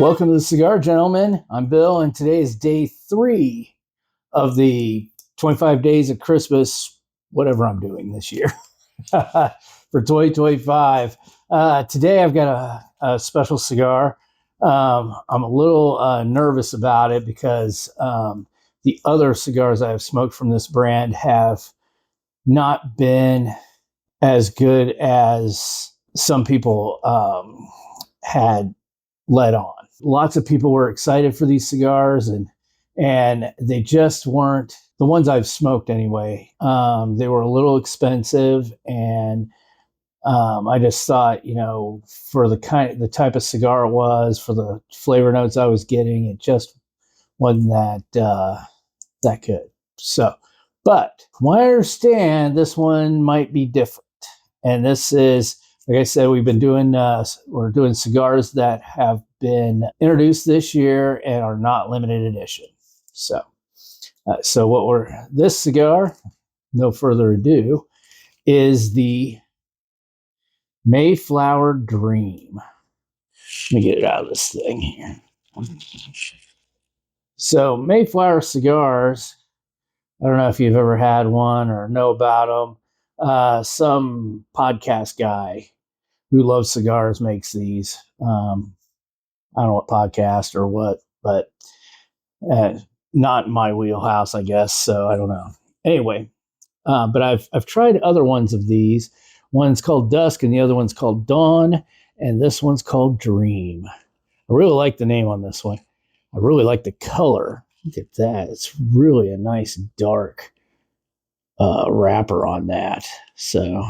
Welcome to the Cigar Gentleman. I'm Bill, and today is day 3 of the 25 days of Christmas, whatever I'm doing this year for 2025. Today I've got a special cigar. I'm a little nervous about it because the other cigars I have smoked from this brand have not been as good as some people had let on. Lots of people were excited for these cigars, and they just weren't the ones I've smoked anyway. They were a little expensive, and I just thought, for the type of cigar it was, for the flavor notes I was getting, it just wasn't that good. So, but from what I understand, this one might be different, and this is, like I said, we're doing cigars that have been introduced this year and are not limited edition. So this cigar, no further ado, is the Mayflower Dream. Let me get it out of this thing here. So Mayflower cigars, I don't know if you've ever had one or know about them. Some podcast guy who loves cigars makes these. I don't know what podcast or what, but not in my wheelhouse, I guess. So I don't know. Anyway, but I've tried other ones of these. One's called Dusk, and the other one's called Dawn, and this one's called Dream. I really like the name on this one. I really like the color. Look at that. It's really a nice dark wrapper on that. So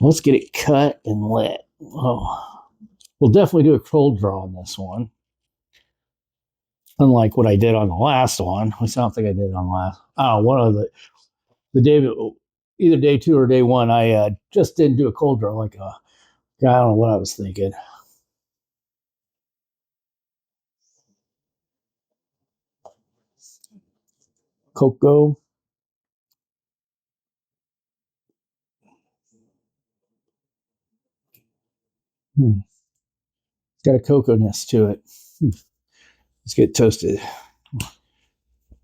let's get it cut and lit. Oh. We'll definitely do a cold draw on this one. Unlike what I did on the last one. I don't think I did it on the last. One of the day, either day 2 or day 1, I just didn't do a cold draw. I don't know what I was thinking. Cocoa. It's got a cocoa-ness to it. Let's get toasted.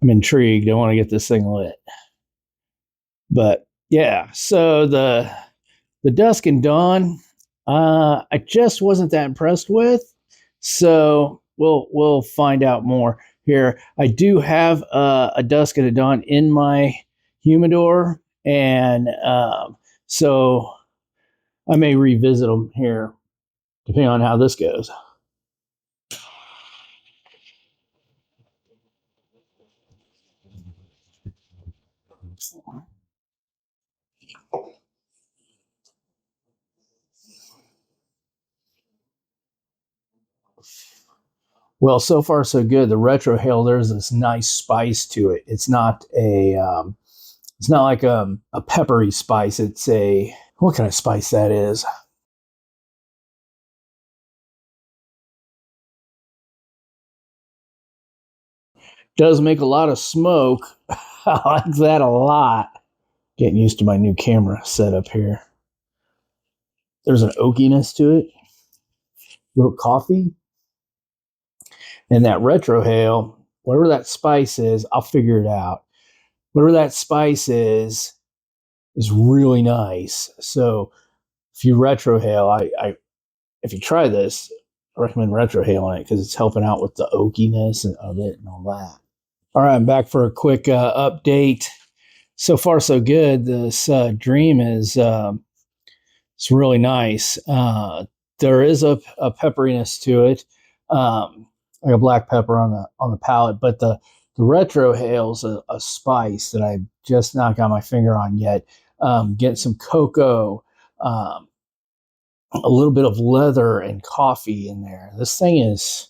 I'm intrigued. I want to get this thing lit. But yeah, so the Dusk and Dawn, I just wasn't that impressed with. So we'll find out more here. I do have a Dusk and a Dawn in my humidor, and so I may revisit them here, depending on how this goes. Well, so far so good. The retrohale, there's this nice spice to it. It's not like a peppery spice. It's what kind of spice that is? Does make a lot of smoke. I like that a lot. Getting used to my new camera setup here. There's an oakiness to it. A little coffee. And that retrohale, whatever that spice is, I'll figure it out. Whatever that spice is really nice. So if you retrohale, if you try this, I recommend retrohaling it because it's helping out with the oakiness of it and all that. All right, I'm back for a quick update. So far, so good. This Dream is it's really nice. There is a pepperiness to it, like a black pepper on the palate, but the retrohale's a spice that I've just not got my finger on yet. Getting some cocoa, a little bit of leather and coffee in there. This thing is,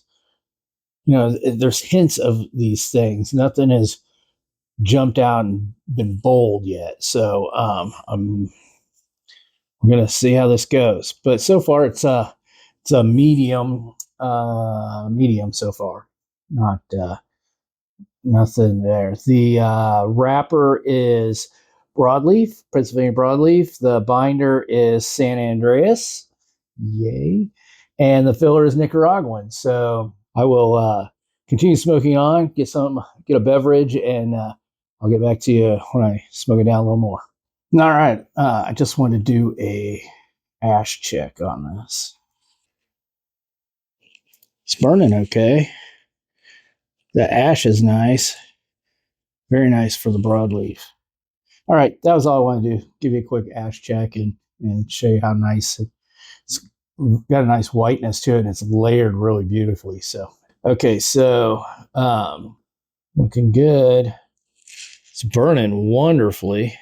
there's hints of these things. Nothing has jumped out and been bold yet. So we're gonna see how this goes. But so far, it's a medium so far. Not nothing there. The wrapper is broadleaf, Pennsylvania broadleaf. The binder is San Andreas. Yay. And the filler is Nicaraguan. So I will continue smoking on, get a beverage, and I'll get back to you when I smoke it down a little more. All right, I just wanted to do a ash check on this. It's burning okay. The ash is nice, very nice for the broadleaf. All right, that was all I wanted to do. Give you a quick ash check and show you how nice it's got a nice whiteness to it, and it's layered really beautifully. So, okay, so looking good. It's burning wonderfully.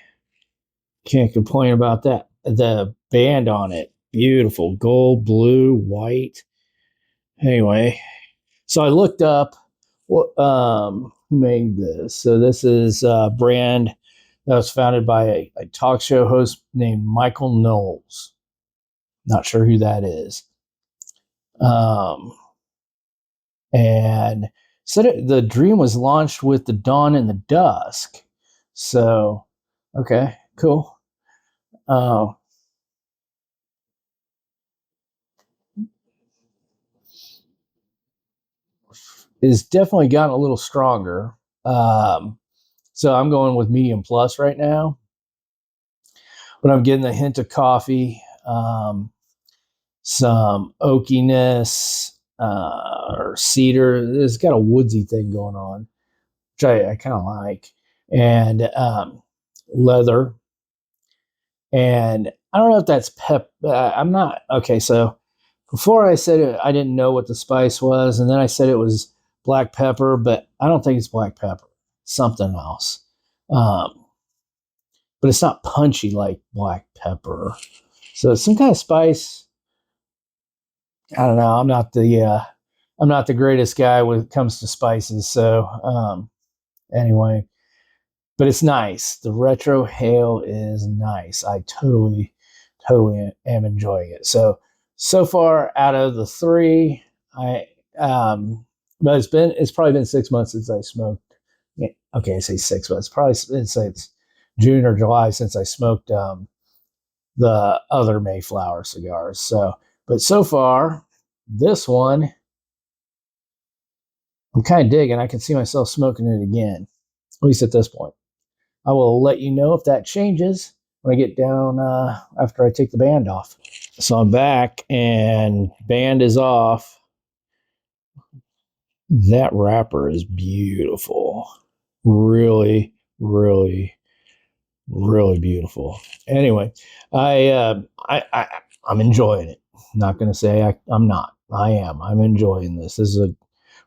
Can't complain about that. The band on it, beautiful, gold, blue, white. Anyway, so I looked up what who made this. So this is a brand that was founded by a talk show host named Michael Knowles. Not sure who that is. And said the dream was launched with the dawn and the dusk. So, okay, cool. Is definitely gotten a little stronger. So I'm going with medium plus right now, but I'm getting a hint of coffee, some oakiness, or cedar. It's got a woodsy thing going on, which I kind of like, and leather. And I don't know if that's pep. I'm not okay. So before I said it, I didn't know what the spice was, and then I said it was black pepper, but I don't think it's black pepper. Something else. Um, but it's not punchy like black pepper. So it's some kind of spice. I don't know. I'm not the greatest guy when it comes to spices. So anyway, but it's nice. The retro hail is nice. I totally am enjoying it. So far out of the three, I but it's probably been 6 months since I smoked. Yeah, okay, I say 6 months. Probably since June or July since I smoked the other Mayflower cigars. So, but so far, this one I'm kind of digging. I can see myself smoking it again, at least at this point. I will let you know if that changes when I get down after I take the band off. So I'm back and band is off. That wrapper is beautiful. Really, really, really beautiful. Anyway, I'm enjoying it. Not going to say I'm not. I am. I'm enjoying this. This is a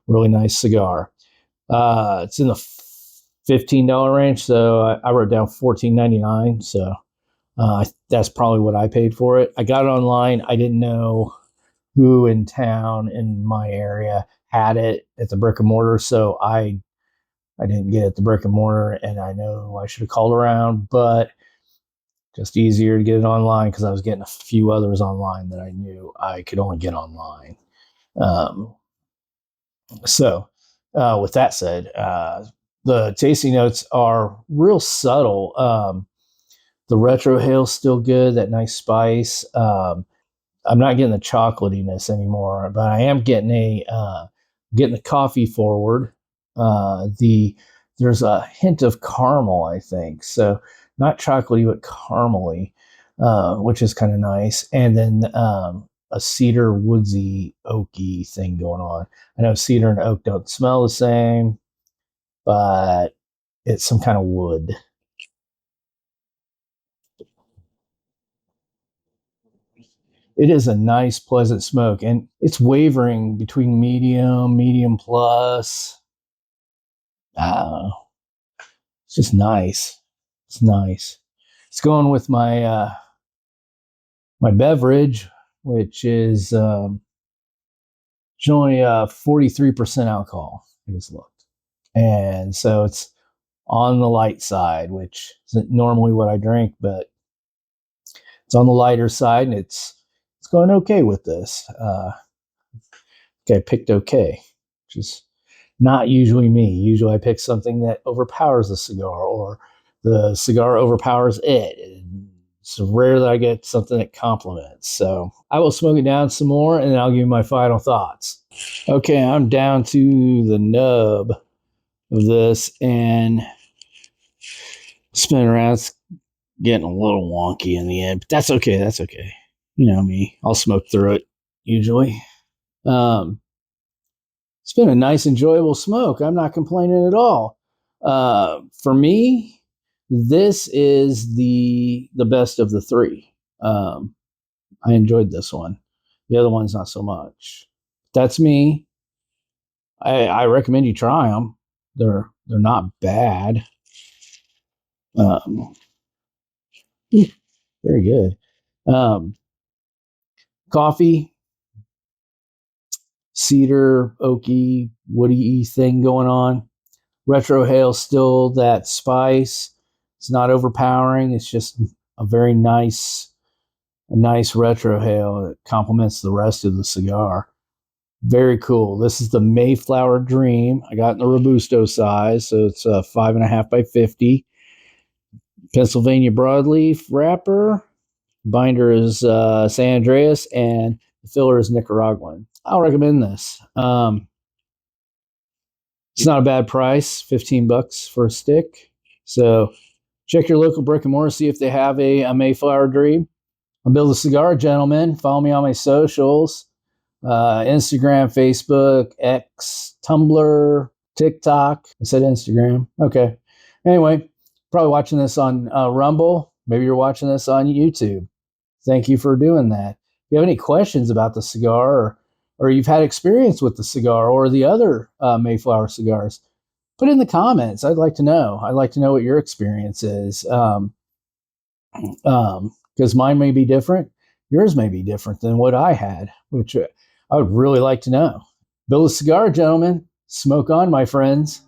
really nice cigar. It's in the $15 range, so I wrote down $14.99. So that's probably what I paid for it. I got it online. I didn't know who in town in my area had it at the brick and mortar, so I didn't get it at the brick and mortar, and I know I should have called around, but just easier to get it online because I was getting a few others online that I knew I could only get online. Um, with that said, the tasting notes are real subtle. The retro hail's still good, that nice spice. I'm not getting the chocolatiness anymore, but I am getting the coffee forward. There's a hint of caramel, I think. So not chocolatey, but caramely, which is kind of nice. And then a cedar woodsy oaky thing going on. I know cedar and oak don't smell the same, but it's some kind of wood. It is a nice, pleasant smoke, and it's wavering between medium plus. Uh, it's just nice. It's nice. It's going with my beverage, which is it's only 43% alcohol. I just looked, and so it's on the light side, which isn't normally what I drink, but it's on the lighter side, and it's going okay with this. Okay, I picked okay, which is not usually me. Usually I pick something that overpowers the cigar or the cigar overpowers it. It's rare that I get something that complements. So I will smoke it down some more, and then I'll give you my final thoughts. Okay, I'm down to the nub of this, and spinning around. It's getting a little wonky in the end, but that's okay. That's okay. You know me. I'll smoke through it usually. It's been a nice, enjoyable smoke. I'm not complaining at all. For me, this is the best of the three. I enjoyed this one. The other one's not so much. That's me. I recommend you try them. They're not bad. Um, very good. Coffee, cedar, oaky, woody thing going on. Retrohale still that spice. It's not overpowering. It's just a very nice retrohale. It complements the rest of the cigar. Very cool. This is the Mayflower Dream. I got in the Robusto size, so it's 5.5 by 50. Pennsylvania broadleaf wrapper. Binder is San Andreas, and the filler is Nicaraguan. I'll recommend this. It's not a bad price, $15 for a stick. So check your local brick and mortar, see if they have a Mayflower Dream. I'm Bill the Cigar Gentleman. Follow me on my socials. Instagram, Facebook, X, Tumblr, TikTok. I said Instagram. Okay. Anyway, probably watching this on Rumble. Maybe you're watching this on YouTube. Thank you for doing that. If you have any questions about the cigar, or you've had experience with the cigar or the other Mayflower cigars, put it in the comments. I'd like to know. I'd like to know what your experience is. Because mine may be different. Yours may be different than what I had, which I would really like to know. Bill the Cigar Gentleman, smoke on, my friends.